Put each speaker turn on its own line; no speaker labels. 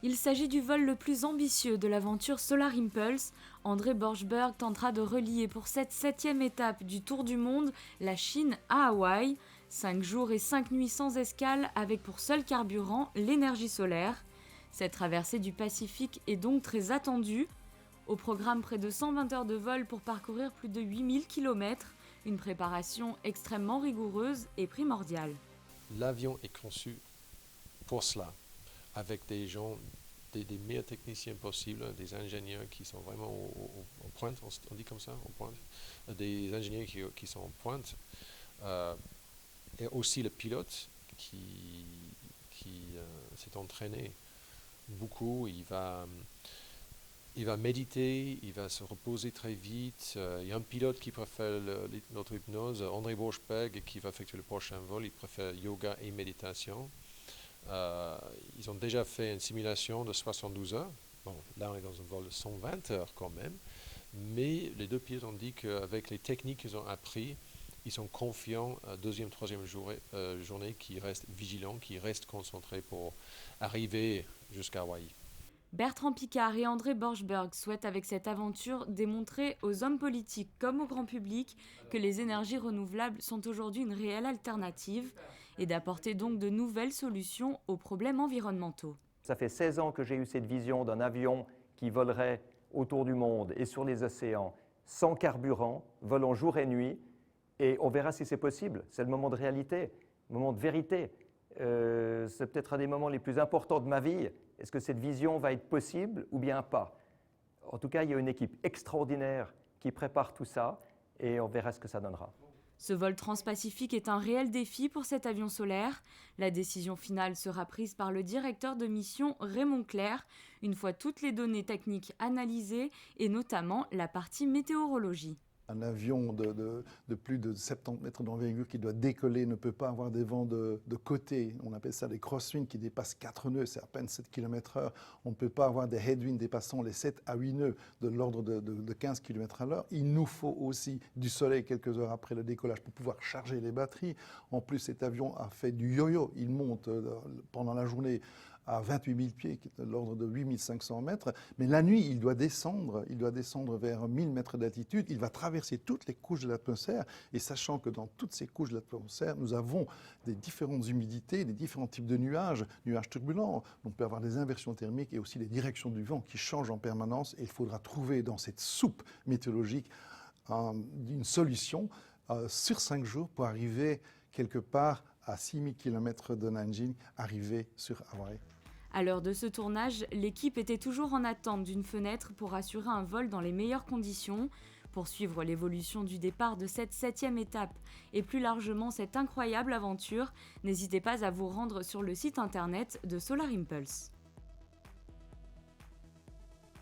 Il s'agit du vol le plus ambitieux de l'aventure Solar Impulse. André Borschberg tentera de relier pour cette 7e étape du Tour du Monde la Chine à Hawaï. 5 jours et 5 nuits sans escale avec pour seul carburant l'énergie solaire. Cette traversée du Pacifique est donc très attendue. Au programme, près de 120 heures de vol pour parcourir plus de 8000 km. Une préparation extrêmement rigoureuse et primordiale.
L'avion est conçu pour cela, avec des gens, des meilleurs techniciens possibles, des ingénieurs qui sont vraiment en pointe, on dit comme ça, en pointe, des ingénieurs qui sont en pointe, et aussi le pilote qui s'est entraîné beaucoup. Il va méditer, il va se reposer très vite. Il y a un pilote qui préfère notre hypnose, André Borschberg, qui va effectuer le prochain vol. Il préfère yoga et méditation. Ils ont déjà fait une simulation de 72 heures. Bon, là, on est dans un vol de 120 heures quand même. Mais les deux pilotes ont dit qu'avec les techniques qu'ils ont appris, ils sont confiants, deuxième, troisième journée, qui restent vigilants, qui restent concentrés pour arriver jusqu'à Hawaï.
Bertrand Piccard et André Borschberg souhaitent avec cette aventure démontrer aux hommes politiques comme au grand public que les énergies renouvelables sont aujourd'hui une réelle alternative et d'apporter donc de nouvelles solutions aux problèmes environnementaux.
Ça fait 16 ans que j'ai eu cette vision d'un avion qui volerait autour du monde et sur les océans sans carburant, volant jour et nuit, et on verra si c'est possible. C'est le moment de réalité, le moment de vérité. C'est peut-être un des moments les plus importants de ma vie. Est-ce que cette vision va être possible ou bien pas? En tout cas, il y a une équipe extraordinaire qui prépare tout ça et on verra ce que ça donnera.
Ce vol transpacifique est un réel défi pour cet avion solaire. La décision finale sera prise par le directeur de mission Raymond Clerc, une fois toutes les données techniques analysées et notamment la partie météorologie.
Un avion de plus de 70 mètres d'envergure qui doit décoller ne peut pas avoir des vents de côté. On appelle ça des crosswinds qui dépassent 4 nœuds, c'est à peine 7 km/h. On ne peut pas avoir des headwinds dépassant les 7 à 8 nœuds de l'ordre de 15 km/h. Il nous faut aussi du soleil quelques heures après le décollage pour pouvoir charger les batteries. En plus, cet avion a fait du yo-yo. Il monte pendant la journée à 28 000 pieds, qui est de l'ordre de 8 500 mètres. Mais la nuit, il doit descendre vers 1000 mètres d'altitude. Il va traverser toutes les couches de l'atmosphère. Et sachant que dans toutes ces couches de l'atmosphère, nous avons des différentes humidités, des différents types de nuages turbulents. On peut avoir des inversions thermiques et aussi les directions du vent qui changent en permanence. Et il faudra trouver dans cette soupe météorologique une solution sur 5 jours pour arriver quelque part à 6000 km de Nanjing, arriver sur Hawaï.
À l'heure de ce tournage, l'équipe était toujours en attente d'une fenêtre pour assurer un vol dans les meilleures conditions. Pour suivre l'évolution du départ de cette 7e étape et plus largement cette incroyable aventure, n'hésitez pas à vous rendre sur le site internet de Solar Impulse.